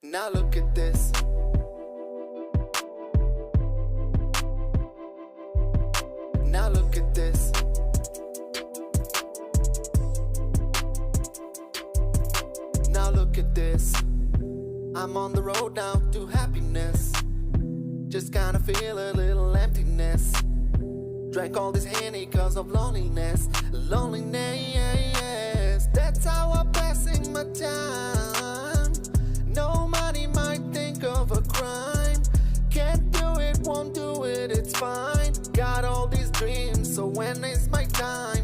Now look at this. Now look at this. Now look at this. I'm on the road now to happiness. Just kinda feel a little emptiness. Drank all this Henny cause of loneliness. Loneliness, that's how I'm passing my time.